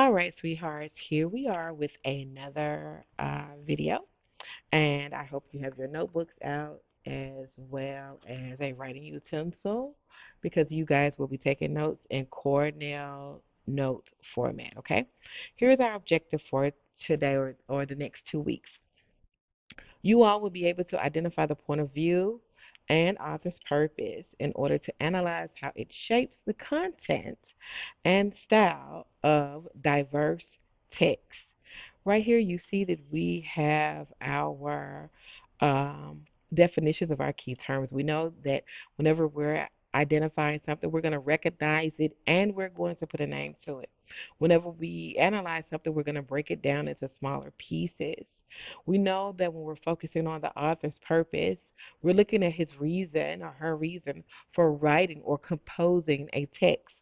All right, sweethearts, here we are with another video, and I hope you have your notebooks out as well as a writing utensil because you guys will be taking notes in Cornell note format, okay? Here's our objective for today or the next 2 weeks. You all will be able to identify the point of view and author's purpose in order to analyze how it shapes the content and style of diverse texts. Right here, you see that we have our definitions of our key terms. We know that whenever we're identifying something, we're going to recognize it and we're going to put a name to it. Whenever we analyze something, we're going to break it down into smaller pieces. We know that when we're focusing on the author's purpose, we're looking at his reason or her reason for writing or composing a text.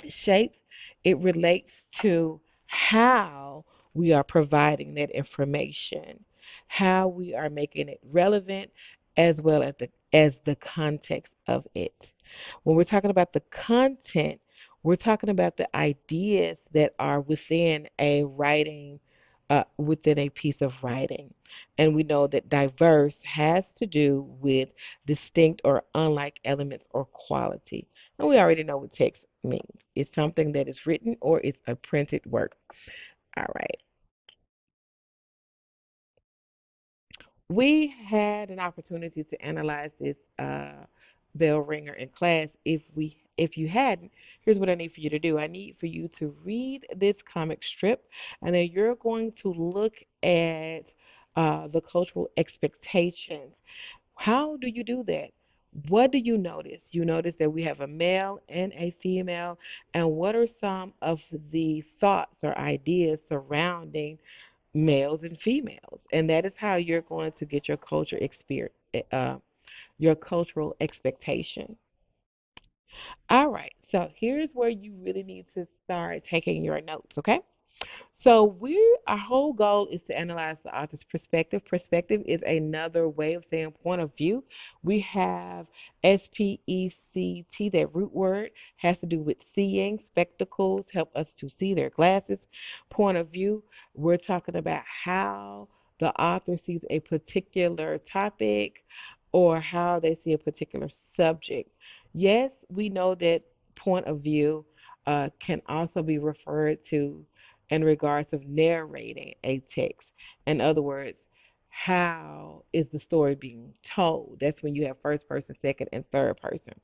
Shapes, it relates to how we are providing that information, how we are making it relevant, as well as the context of it. When we're talking about the content, we're talking about the ideas that are within a writing, within a piece of writing. And we know that diverse has to do with distinct or unlike elements or quality. And we already know what text means. It's something that is written or it's a printed work. All right. We had an opportunity to analyze this bell ringer in class. If you hadn't, here's what I need for you to do. I need for you to read this comic strip, and then you're going to look at the cultural expectations. How do you do that? What do you notice? You notice that we have a male and a female, and what are some of the thoughts or ideas surrounding males and females? And that is how you're going to get your culture experience, your cultural expectation. All right, so here's where you really need to start taking your notes, okay? So our whole goal is to analyze the author's perspective. Perspective is another way of saying point of view. We have SPECT, that root word has to do with seeing. Spectacles help us to see, their glasses. Point of view, we're talking about how the author sees a particular topic or how they see a particular subject. Yes, we know that point of view can also be referred to in regards of narrating a text. In other words, how is the story being told? That's when you have first person, second, and third person.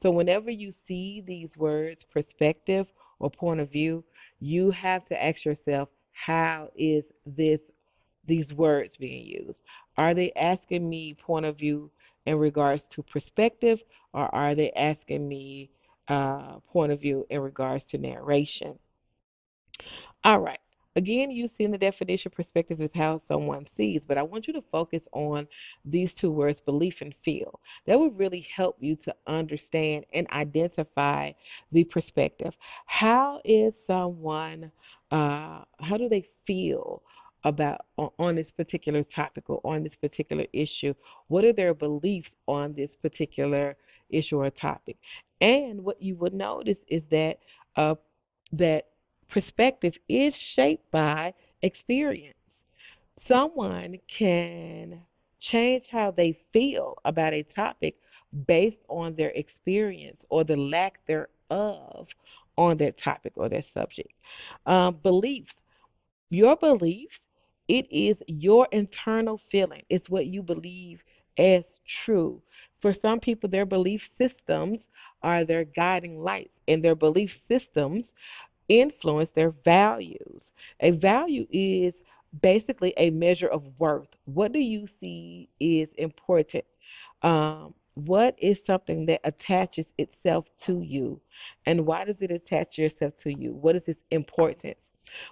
So whenever you see these words, perspective or point of view, you have to ask yourself, how is these words being used? Are they asking me point of view in regards to perspective, or are they asking me point of view in regards to narration? All right. Again, you see in the definition, perspective is how someone sees, but I want you to focus on these two words, belief and feel. That would really help you to understand and identify the perspective. How is someone, how do they feel about on this particular topic or on this particular issue? What are their beliefs on this particular issue or topic? And what you would notice is uh, that perspective is shaped by experience. Someone can change how they feel about a topic based on their experience or the lack thereof on that topic or that subject. Beliefs, your beliefs, it is your internal feeling. It's what you believe as true. For some people, their belief systems are their guiding lights, and their belief systems influence their values. A value is basically a measure of worth. What do you see is important? What is something that attaches itself to you? And why does it attach yourself to you? What is its importance?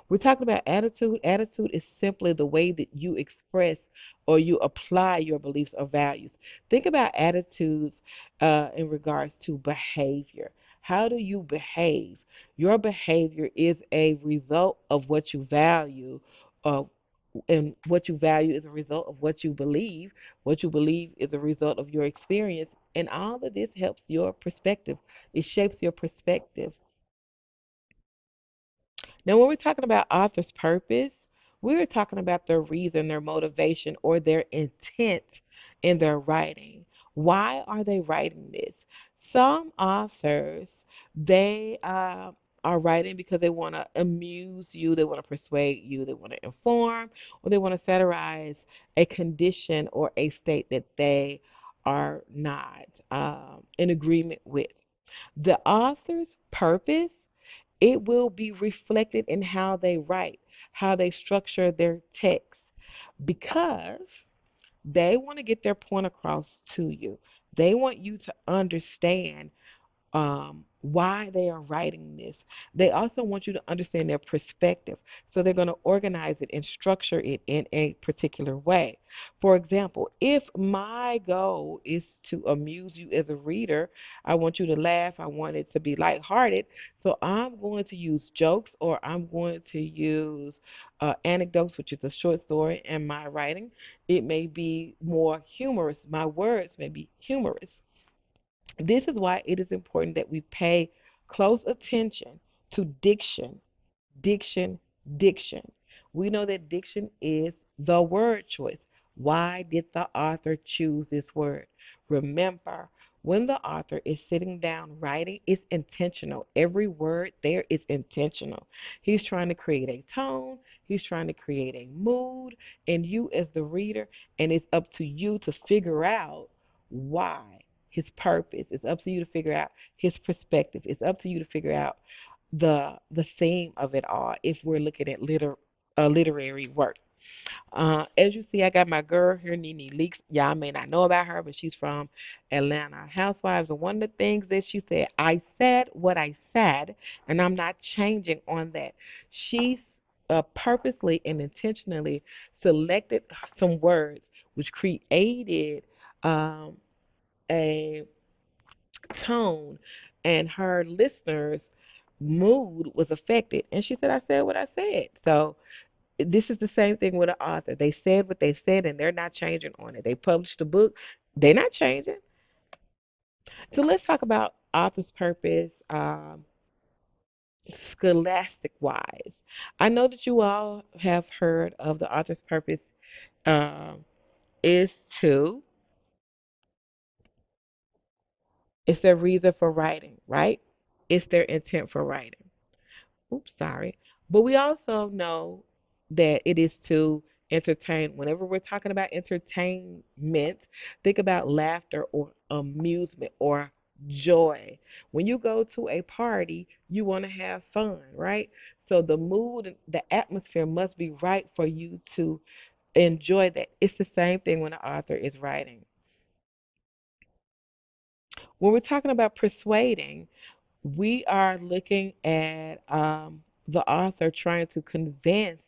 We're talking about attitude. Attitude is simply the way that you express or you apply your beliefs or values. Think about attitudes in regards to behavior. How do you behave? Your behavior is a result of what you value, uh, and what you value is a result of what you believe. What you believe is a result of your experience, and all of this helps your perspective. It shapes your perspective. Now, when we're talking about author's purpose, we're talking about their reason, their motivation, or their intent in their writing. Why are they writing this? Some authors, they are writing because they want to amuse you, they want to persuade you, they want to inform, or they want to satirize a condition or a state that they are not in agreement with. The author's purpose, it will be reflected in how they write, how they structure their text, because they want to get their point across to you. They want you to understand why they are writing this. They also want you to understand their perspective. So they're going to organize it and structure it in a particular way. For example, if my goal is to amuse you as a reader, I want you to laugh, I want it to be lighthearted. So I'm going to use jokes, or I'm going to use anecdotes, which is a short story in my writing. It may be more humorous. My words may be humorous. This is why it is important that we pay close attention to diction, diction, diction. We know that diction is the word choice. Why did the author choose this word? Remember, when the author is sitting down writing, it's intentional. Every word there is intentional. He's trying to create a tone, he's trying to create a mood, and you, as the reader, and it's up to you to figure out why. His purpose. It's up to you to figure out his perspective. It's up to you to figure out the theme of it all if we're looking at literary work. As you see, I got my girl here, Nene Leaks. Y'all may not know about her, but she's from Atlanta Housewives. And one of the things that she said, I said what I said, and I'm not changing on that. She purposely and intentionally selected some words which created um, a tone, and her listeners' mood was affected. And she said, I said what I said. So this is the same thing with an author. They said what they said, and they're not changing on it. They published a book, they're not changing. So let's talk about author's purpose, scholastic wise. I know that you all have heard of the author's purpose um, is to, it's their reason for writing, right? It's their intent for writing. Oops, sorry. But we also know that it is to entertain. Whenever we're talking about entertainment, think about laughter or amusement or joy. When you go to a party, you want to have fun, right? So the mood, the atmosphere must be right for you to enjoy that. It's the same thing when an author is writing. When we're talking about persuading, we are looking at the author trying to convince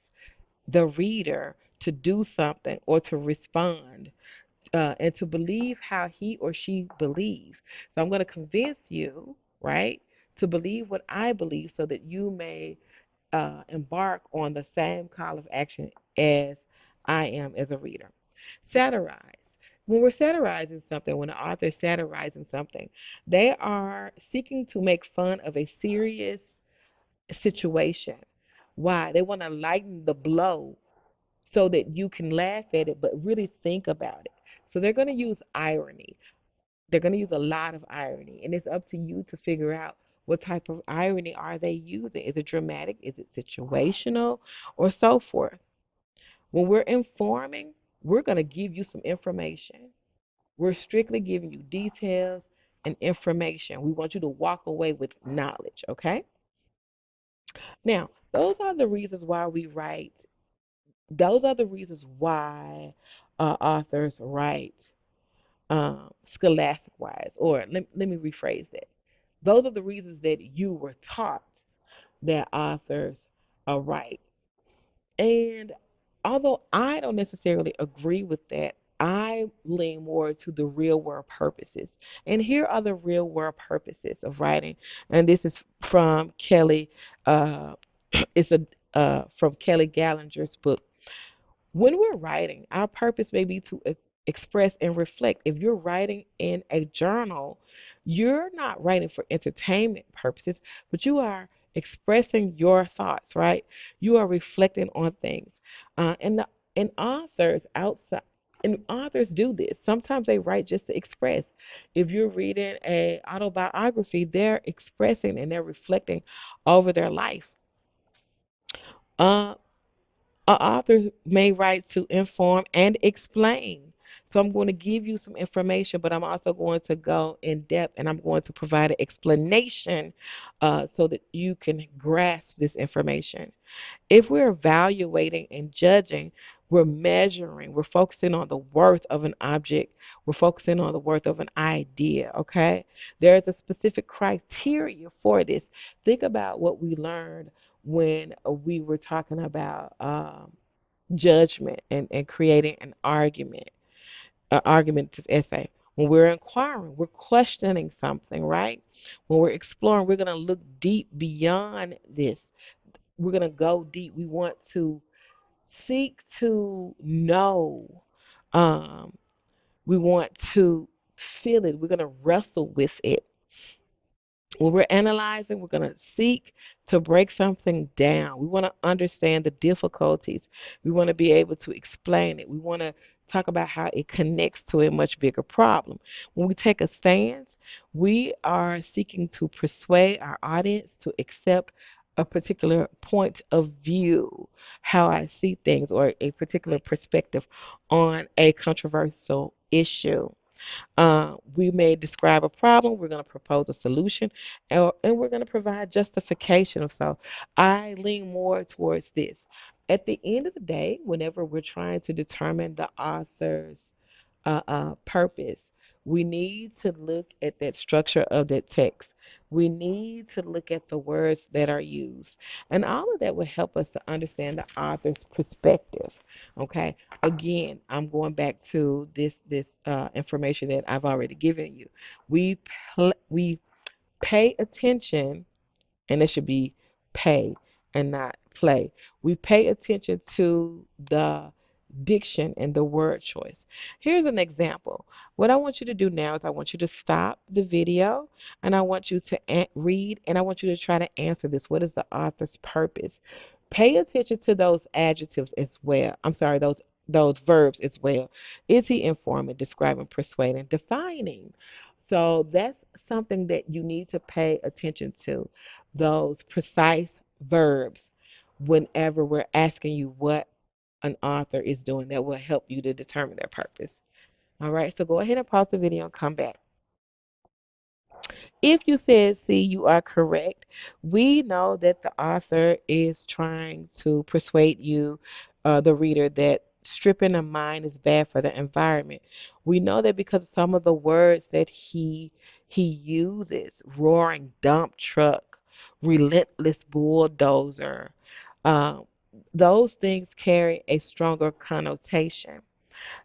the reader to do something or to respond and to believe how he or she believes. So I'm going to convince you, right, to believe what I believe so that you may embark on the same call of action as I am as a reader. Satirize. When we're satirizing something, when an author is satirizing something, they are seeking to make fun of a serious situation. Why? They want to lighten the blow so that you can laugh at it, but really think about it. So they're going to use irony. They're going to use a lot of irony, and it's up to you to figure out what type of irony are they using. Is it dramatic? Is it situational? Or so forth. When we're informing, we're going to give you some information. We're strictly giving you details and information. We want you to walk away with knowledge, okay? Now, those are the reasons why we write. Those are the reasons why authors write scholastic wise, or let me rephrase that. Those are the reasons that you were taught that authors write. And although I don't necessarily agree with that, I lean more to the real world purposes. And here are the real world purposes of writing. And this is from Kelly. It's a from Kelly Gallanger's book. When we're writing, our purpose may be to express and reflect. If you're writing in a journal, you're not writing for entertainment purposes, but you are expressing your thoughts, right? You are reflecting on things. And authors outside and authors do this. Sometimes they write just to express. If you're reading a autobiography, they're expressing and they're reflecting over their life. Uh, An author may write to inform and explain. So I'm going to give you some information, but I'm also going to go in depth and I'm going to provide an explanation so that you can grasp this information. If we're evaluating and judging, we're measuring, we're focusing on the worth of an object, we're focusing on the worth of an idea, okay? There's a specific criteria for this. Think about what we learned when we were talking about judgment and creating an argumentative essay. When we're inquiring, we're questioning something, right? When we're exploring, we're going to look deep beyond this. We're going to go deep. We want to seek to know. Um, we want to feel it. We're going to wrestle with it. When we're analyzing, we're going to seek to break something down. We want to understand the difficulties. We want to be able to explain it. We want to talk about how it connects to a much bigger problem. When we take a stance, we are seeking to persuade our audience to accept a particular point of view, how I see things, or a particular perspective on a controversial issue. We may describe a problem, we're going to propose a solution, and we're going to provide justification. So I lean more towards this. At the end of the day, whenever we're trying to determine the author's purpose, we need to look at that structure of that text. We need to look at the words that are used. And all of that will help us to understand the author's perspective. Okay. Again, I'm going back to this information that I've already given you. We pay attention, and it should be pay and not play. We pay attention to the diction and the word choice. Here's an example. What I want you to do now is I want you to stop the video and I want you to read and I want you to try to answer this. What is the author's purpose? Pay attention to those adjectives as well. I'm sorry, those verbs as well. Is he informing, describing, persuading, defining? So that's something that you need to pay attention to. Those precise verbs whenever we're asking you what an author is doing that will help you to determine their purpose. All right, so go ahead and pause the video and come back. If you said C, you are correct. We know that the author is trying to persuade you, the reader, that stripping a mine is bad for the environment. We know that because of some of the words that he uses, roaring dump truck, relentless bulldozer, uh, those things carry a stronger connotation.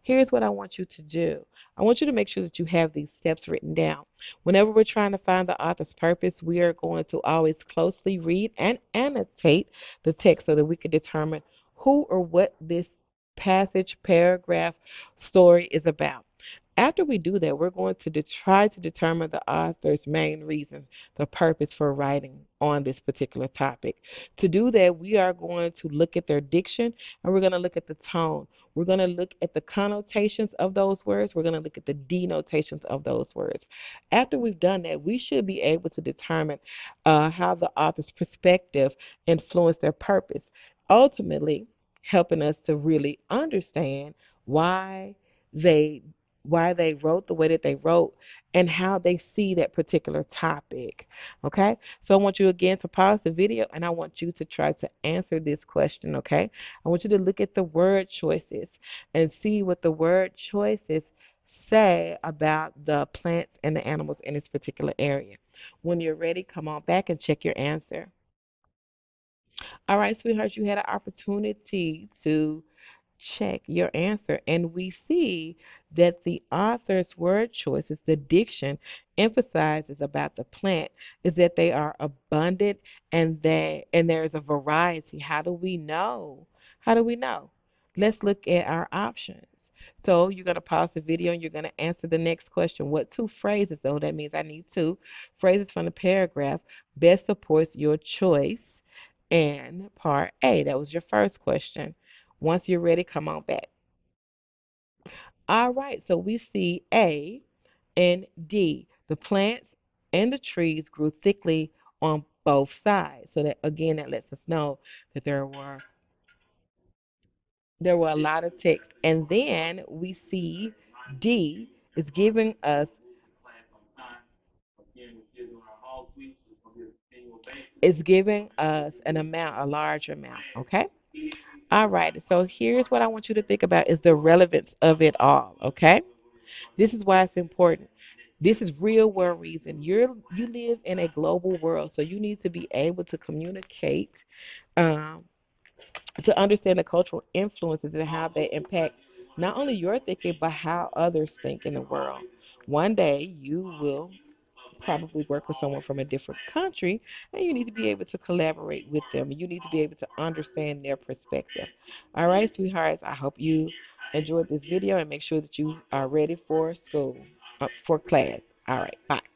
Here's what I want you to do. I want you to make sure that you have these steps written down. Whenever we're trying to find the author's purpose, we are going to always closely read and annotate the text so that we can determine who or what this passage, paragraph, story is about. After we do that, we're going to try to determine the author's main reason, the purpose for writing on this particular topic. To do that, we are going to look at their diction and we're going to look at the tone. We're going to look at the connotations of those words. We're going to look at the denotations of those words. After we've done that, we should be able to determine how the author's perspective influenced their purpose, ultimately helping us to really understand why they they wrote the way that they wrote and how they see that particular topic. Okay? So I want you again to pause the video and I want you to try to answer this question, okay? I want you to look at the word choices and see what the word choices say about the plants and the animals in this particular area. When you're ready, come on back and check your answer. All right, sweethearts, you had an opportunity to check your answer. And we see that the author's word choices, the diction, emphasizes about the plant is that they are abundant and there is a variety. How do we know? How do we know? Let's look at our options. So you're going to pause the video and you're going to answer the next question. What two phrases, though, that means I need two phrases from the paragraph, best supports your choice? And part A, that was your first question. Once you're ready, come on back. All right, so we see A and D. The plants and the trees grew thickly on both sides. So that again, that lets us know that there were a lot of text. And then we see D is giving us an amount, a large amount. Okay. All right. So here's what I want you to think about is the relevance of it all. Okay. This is why it's important. This is real world reason. You live in a global world, so you need to be able to communicate, um, to understand the cultural influences and how they impact not only your thinking but how others think in the world. One day you will probably work with someone from a different country, and you need to be able to collaborate with them. You need to be able to understand their perspective. All right, sweethearts, I hope you enjoyed this video and make sure that you are ready for school, for class. All right, bye.